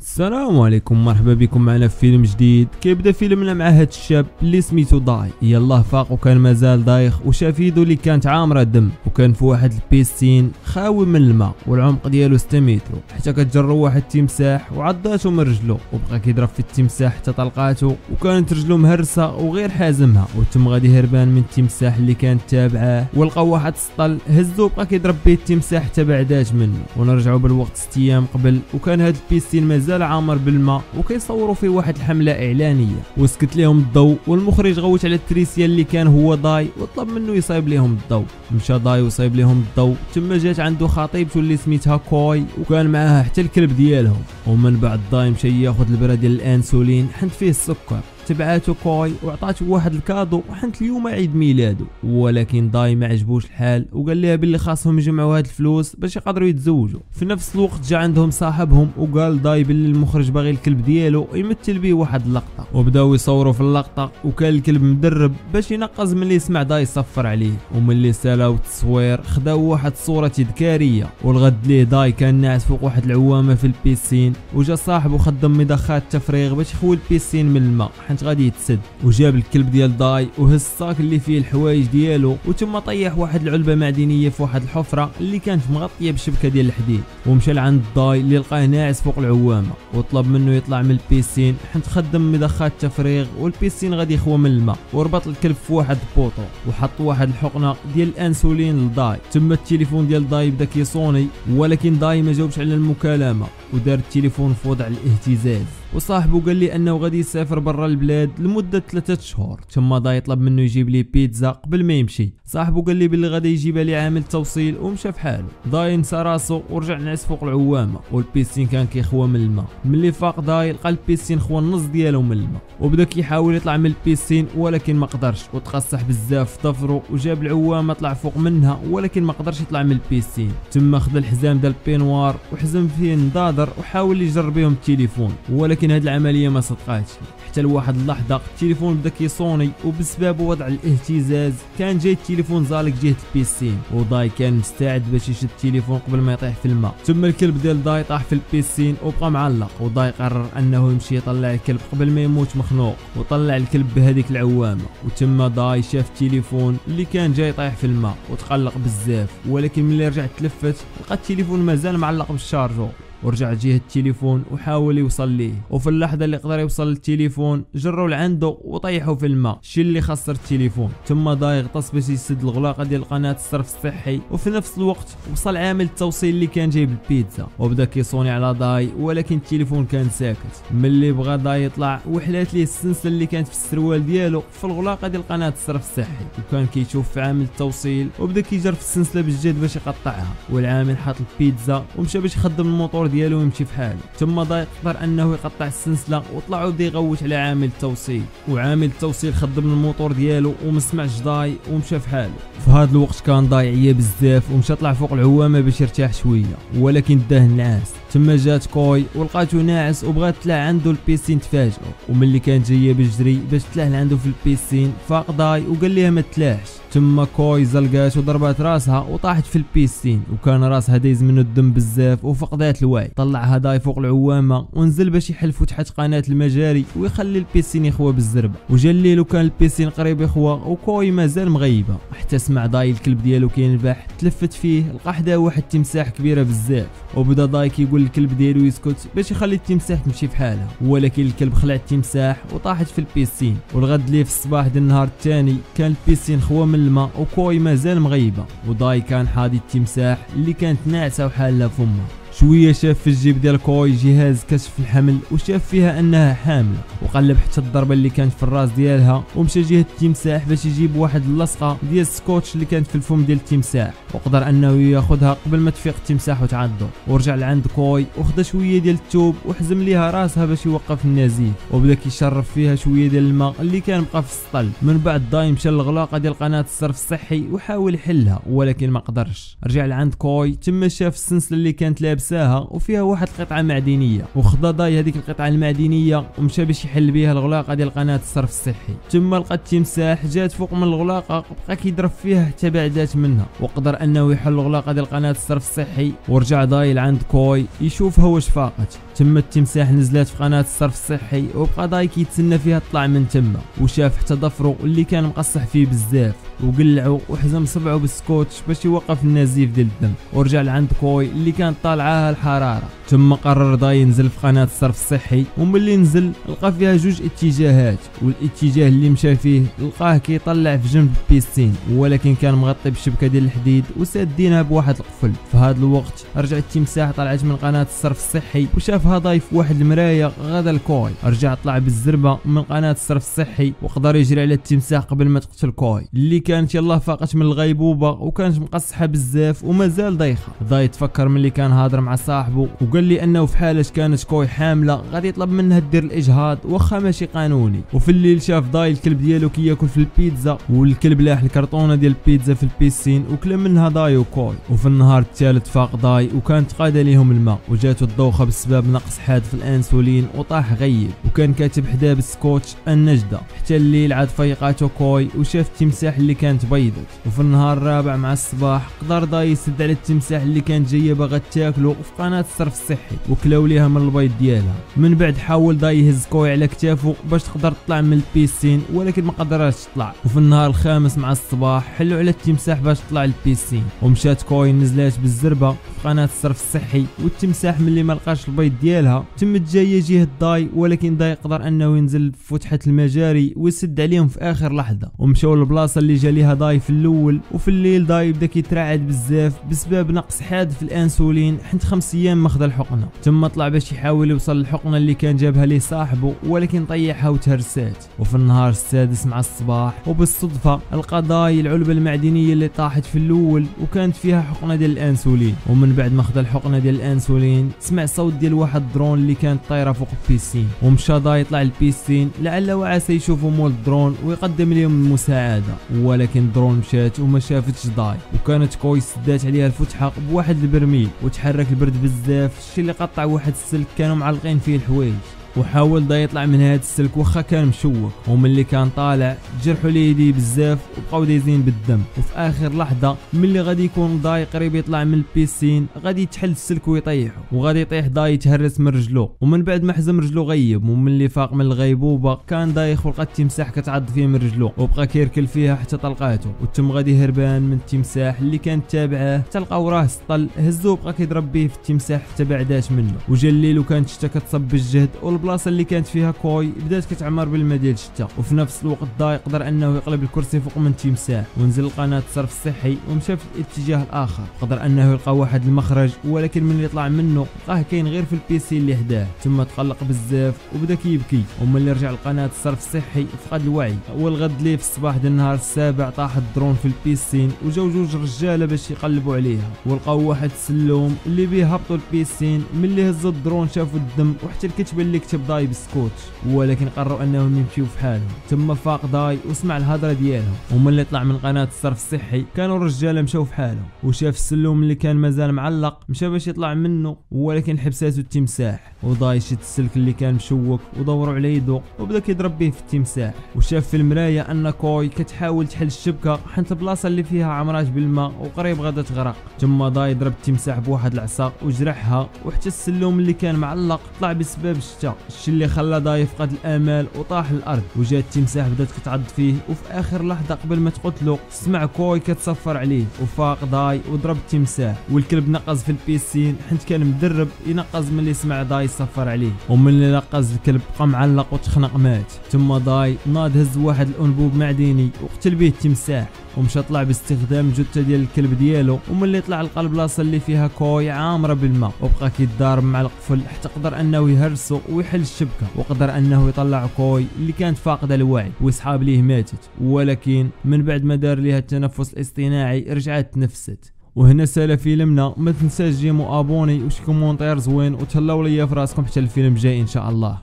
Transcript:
السلام عليكم، مرحبا بكم معنا في فيلم جديد. كيبدا فيلمنا مع هاد الشاب اللي سميتو داي. يلاه فاق وكان مازال دايخ وشاف يدو اللي كانت عامره دم، وكان في واحد البيسين خاوي من الماء والعمق ديالو 6 متر، حتى كتجرو واحد التمساح وعضاتو من رجلو وبقى كيضرب في التمساح حتى طلقاتو، وكانت رجلو مهرسه وغير حازمها، وتم غادي هربان من التمساح اللي كانت تابعاه، ولقى واحد السطل هزو وبقى كيضرب به التمساح حتى بعدات منه. ونرجعوا بالوقت 6 ايام قبل، وكان هاد البيسين مازال عامر بالماء وكيصوروا فيه واحد الحمله اعلانيه، وسكت لهم الضوء، والمخرج غوت على التريسيا اللي كان هو داي وطلب منه يصايب لهم الضوء. مشى داي وصايب لهم الضوء، تما جات عنده خطيبته اللي سميتها كوي وكان معاها حتى الكلب ديالهم. ومن بعد داي مشى ياخذ البرا ديال الانسولين حنت فيه السكر، تبعاتو كوي وعطاتو واحد الكادو وحنت اليوم عيد ميلادو، ولكن داي ما عجبوش الحال وقال لها باللي خاصهم يجمعوا هاد الفلوس باش يقدروا يتزوجوا. في نفس الوقت جا عندهم صاحبهم وقال داي باللي المخرج باغي الكلب ديالو يمثل به واحد اللقطه، وبداو يصوروا في اللقطه، وكان الكلب مدرب باش ينقز ملي سمع داي يصفر عليه. وملي سالاو التصوير خداو واحد صوره تذكاريه، والغد ليه داي كان ناعس فوق واحد العوامه في البيسين، وجا صاحبه خدم مضخات تفريغ باش يخوي البيسين من الماء حيت غادي يتسد، وجاب الكلب ديال داي وهز الصاك اللي فيه الحوايج ديالو، وتم طيح واحد العلبه معدنيه في واحد الحفره اللي كانت مغطيه بشبكه ديال الحديد، ومشى لعند داي اللي لقاه ناعس فوق العوامه وطلب منه يطلع من البيسين حيت خدم مضخات تفريغ والبيسين غادي يخوى من الماء، وربط الكلب في واحد بوطو وحط واحد الحقنه ديال الانسولين لداي. تم التليفون ديال داي بدا كيصوني، ولكن داي ما جاوبش على المكالمه ودار التليفون في وضع الاهتزاز، وصاحبه قال لي انه غادي يسافر برا البلاد لمده 3 شهور. تما داي طلب منه يجيب لي بيتزا قبل ما يمشي، صاحبه قال لي باللي غادي يجيبها لي عامل توصيل ومشى في حاله. داي نسى راسو ورجع نعس فوق العوامه، والبيسين كان كيخوى من الماء. ملي فاق داي لقى البيسين خوى النص ديالو من الماء، وبدا كيحاول يطلع من البيسين ولكن ما قدرش، وتقصح بزاف في ظفرو وجاب العوامه طلع فوق منها ولكن ما قدرش يطلع من البيسين. تما خدا الحزام ديال البينوار وحزم فيه نضادر وحاول يجر بهم التليفون، ولكن هاد العمليه ما صدقاتش حتى لواحد اللحظه التليفون بدا كيصوني، وبسبب وضع الاهتزاز كان جاي التليفون زالق جهه البيسين، وداي كان مستعد باش يشد التليفون قبل ما يطيح في الماء. ثم الكلب ديال داي طاح في البيسين وبقى معلق، وداي قرر انه يمشي يطلع الكلب قبل ما يموت مخنوق، وطلع الكلب بهذيك العوامه. وتما داي شاف التليفون اللي كان جاي طايح في الماء وتقلق بزاف، ولكن ملي رجع تلفت لقى التليفون مازال معلق بالشارجور، ورجع جهه التليفون وحاول يوصل ليه، وفي اللحظه اللي قدر يوصل للتليفون جروا لعنده وطيحوا في الماء، الشيء اللي خسر التليفون. ثم داي غطس باش يسد الغلاقه ديال قناه الصرف الصحي، وفي نفس الوقت وصل عامل التوصيل اللي كان جايب البيتزا وبدا كيصوني على داي، ولكن التليفون كان ساكت. ملي بغى داي يطلع وحلات ليه السلسله اللي كانت في السروال ديالو في الغلاقه ديال قناه الصرف الصحي، وكان كيشوف في عامل التوصيل وبدا كيجر في السلسله بالجد باش يقطعها، والعامل حاط البيتزا ومشى باش يخدم الموتور ديالو ويمشي في حاله. ثم داي قدر انه يقطع السلسله وطلع وبدا يغوت على عامل التوصيل، وعامل التوصيل خدم الموتور ديالو وما سمعش داي ومشى في حاله. في هذا الوقت كان داي عيا بزاف ومشى طلع فوق العوامه باش يرتاح شويه، ولكن داه نعاس. تما جات كوي ولقاتو ناعس وبغات تطلع عنده البيسين، تفاجئو. وملي كانت جايه بالجري باش تطلع لعنده في البيسين فاق داي وقال ليها ما تلاحش. تما كوي زلقات وضربات راسها وطاحت في البيسين، وكان راسها دايز منه الدم بزاف وفقدات الوعي. طلعها داي فوق العوامه ونزل باش يحلفوا تحت قناه المجاري ويخلي البيسين يخوى بالزربه. وجا الليل وكان البيسين قريب يخوى وكوي مازال مغيبه، حتى سمع داي الكلب ديالو كينبح، تلفت فيه لقى حداه واحد التمساح كبيره بزاف، وبدا داي كيقول للكلب ديالو يسكت باش يخلي التمساح تمشي في حالها، ولكن الكلب خلع التمساح وطاحت في البيسين. والغد ليه في الصباح ديال النهار الثاني كان البيسين خوى من الماء وكوي مازال مغيبه، وداي كان حاضي التمساح اللي كانت ناعسه وحالها فمها. شويه شاف في الجيب ديال كوي جهاز كشف الحمل وشاف فيها انها حامله، وقلب حتى الضربه اللي كانت في الراس ديالها، ومشى جهه التمساح باش يجيب واحد اللصقه ديال السكوتش اللي كانت في الفم ديال التمساح، وقدر انه ياخذها قبل ما تفيق التمساح وتعضو. ورجع لعند كوي وخدا شويه ديال الثوب وحزم ليها راسها باش يوقف النزيف، وبدا كيشرب فيها شويه ديال الماء اللي كان بقى في السطل. من بعد داي مشى للغلاقه ديال قناه الصرف الصحي وحاول يحلها ولكن ما قدرش. رجع لعند كوي، تما شاف السلسله اللي كانت لابسه وفيها واحد القطعه معدنيه، وخدا داي هذيك القطعه المعدنيه ومشى باش يحل بها الغلاقه ديال قناه الصرف الصحي. ثم لقى التمساح جات فوق من الغلاقه بقى كيضرب فيها حتى بعدات منها، وقدر انه يحل الغلاقه ديال قناه الصرف الصحي. ورجع داي لعند كوي يشوفها واش فاقت، تم التمساح نزلات في قناه الصرف الصحي وبقى داي كيتسنى فيها طلع من تما وشاف حتى ضفرو اللي كان مقصح فيه بزاف وقلعو وحزم صبعو بالسكوتش باش يوقف النزيف ديال الدم ورجع لعند كوي اللي كانت طالعاها الحراره. ثم قرر داي ينزل في قناه الصرف الصحي وملي نزل لقى فيها جوج اتجاهات والاتجاه اللي مشى فيه لقاه كيطلع في جنب البيسين ولكن كان مغطي بشبكه ديال الحديد وسادينها بواحد القفل. في هذا الوقت رجع التمساح طلعت من قناه الصرف الصحي وشافها داي في واحد المرايه غدا الكوي. رجع طلع بالزربه من قناه الصرف الصحي وقدر يجري على التمساح قبل ما تقتل كوي اللي كانت يلا فاقت من الغيبوبه وكانت مقصحه بزاف ومازال دايخه. داي تفكر ملي كان هادر مع صاحبه وقال لي انه في حاله كانت كوي حامله غادي يطلب منها دير الاجهاض واخا ماشي قانوني. وفي الليل شاف داي الكلب ديالو كياكل في البيتزا والكلب لاح الكرتونه ديال البيتزا في البيسين وكل منها داي وكوي. وفي النهار الثالث فاق داي وكانت قاده ليهم الماء وجاتو الدوخه بسبب نقص حاد في الانسولين وطاح غيب وكان كاتب حداه بالسكوتش النجده. حتى الليل عاد فيقاتو كوي وشاف التمساح اللي كانت بيضت. وفي النهار الرابع مع الصباح قدر داي يسد على التمساح اللي كانت جايه باغا تاكلو في قناه الصرف الصحي وكلاو ليها من البيض ديالها. من بعد حاول داي يهز كوي على كتافو باش تقدر تطلع من البيسين ولكن ما قدراتش تطلع. وفي النهار الخامس مع الصباح حلوا على التمساح باش تطلع البيسين ومشات كوي نزلات بالزربه في قناه الصرف الصحي والتمساح ملي ما لقاش البيض ديالها تمت جايه جهه داي ولكن داي قدر انه ينزل في فتحه المجاري ويسد عليهم في اخر لحظه ومشاو للبلاصه اللي جا ليها داي في الاول. وفي الليل داي بدا كيترعد بزاف بسبب نقص حاد في الانسولين حيت 5 ايام ما خدا الحقنه. ثم طلع باش يحاول يوصل للحقنه اللي كان جابها ليه صاحبه ولكن طيحها وتهرسات. وفي النهار السادس مع الصباح وبالصدفه لقى داي العلبه المعدنيه اللي طاحت في الاول وكانت فيها حقنه ديال الانسولين. ومن بعد ما خدا الحقنه ديال الانسولين سمع صوت ديال واحد الدرون اللي كانت طايره فوق البيسين ومشى داي يطلع البيسين لعل وعسى يشوفوا مول الدرون ويقدم لهم المساعده ولكن الدرون مشات وما شافتش داي وكانت كوي سدات عليها الفتحه بواحد البرميل وتحرك البرد بزاف الشيء اللي قطع واحد السلك كانوا معلقين فيه الحوايج. وحاول دا يطلع من هذا السلك واخا كان مشوك وملي كان طالع جرحوا ليه يديه بزاف وبقاو دايزين بالدم. وفي اخر لحظه ملي غادي يكون داي قريب يطلع من البيسين غادي يتحل السلك ويطيحو وغادي يطيح داي يتهرس من رجلو ومن بعد ما حزم رجلو غيب. وملي فاق من الغيبوبه كان دايخ ولقى التمساح كتعض فيه من رجلو وبقى كيركل فيها حتى طلقاتو وتم غادي هربان من التمساح اللي كان تابعه حتى لقاو راه سطل هزو وبقى كيضرب به في التمساح حتى بعداش منه. وجا الليل وكانت الشتا كتصب بالجهد البلاصه اللي كانت فيها كوي بدات كتعمر بالماء ديال الشتا. وفي نفس الوقت داي قدر انه يقلب الكرسي فوق من التمساح ونزل لقناه الصرف الصحي ومشى في الاتجاه الاخر. قدر انه يلقى واحد المخرج ولكن من اللي طلع منه لقاه كاين غير في البيسي اللي حداه. ثم تقلق بزاف وبدا كيبكي وملي رجع لقناه الصرف الصحي فقد الوعي. والغد ليه في الصباح ديال النهار السابع طاح الدرون في البيسين وجاو جوج رجاله باش يقلبوا عليها ولقاو واحد السلوم اللي بيه هبطوا البيسين. ملي هزوا الدرون شافوا الدم وحتى الكتبه اللي كتب داي بالسكوتش ولكن قرروا انهم يمشيو في حالهم. ثم فاق داي وسمع الهضره ديالهم وملي طلع من قناه الصرف الصحي كانوا الرجاله مشاو في حالهم وشاف السلوم اللي كان مازال معلق مشى باش يطلع منه ولكن حبساتو التمساح. وداي شد السلك اللي كان مشوك ودوروا على يدو وبدا كيضرب به في التمساح وشاف في المرايه ان كوي كتحاول تحل الشبكه حيت البلاصه اللي فيها عمرات بالماء وقريب غادا تغرق. ثم داي ضرب التمساح بواحد العصا وجرحها وحتى السلوم اللي كان معلق طلع بسبب الشتا الشيء اللي خلى داي يفقد الامال وطاح للارض. وجات التمساح بدات كتعض فيه وفي اخر لحظه قبل ما تقتلو سمع كوي كتصفر عليه وفاق داي وضرب التمساح والكلب نقز في البيسين حيت كان مدرب ينقز ملي سمع داي صفر عليه وملي نقز الكلب بقى معلق وتخنق مات. ثم داي ناض هز واحد الانبوب معدني وقتل به التمساح ومشى طلع باستخدام الجثه ديال الكلب ديالو. وملي طلع لقى البلاصه اللي فيها كوي عامره بالماء وبقى كيتضارب مع القفل حتى قدر انه يهرسو ويحل الشبكه وقدر انه يطلع كوي اللي كانت فاقده الوعي وصحاب ليه ماتت ولكن من بعد ما دار ليها التنفس الاصطناعي رجعت تنفست. وهنا سالا فيلمنا ما تنساش جيمو ابوني وشي كومونتير زوين وتهلاو ليا في راسكم حتى الفيلم جاي ان شاء الله.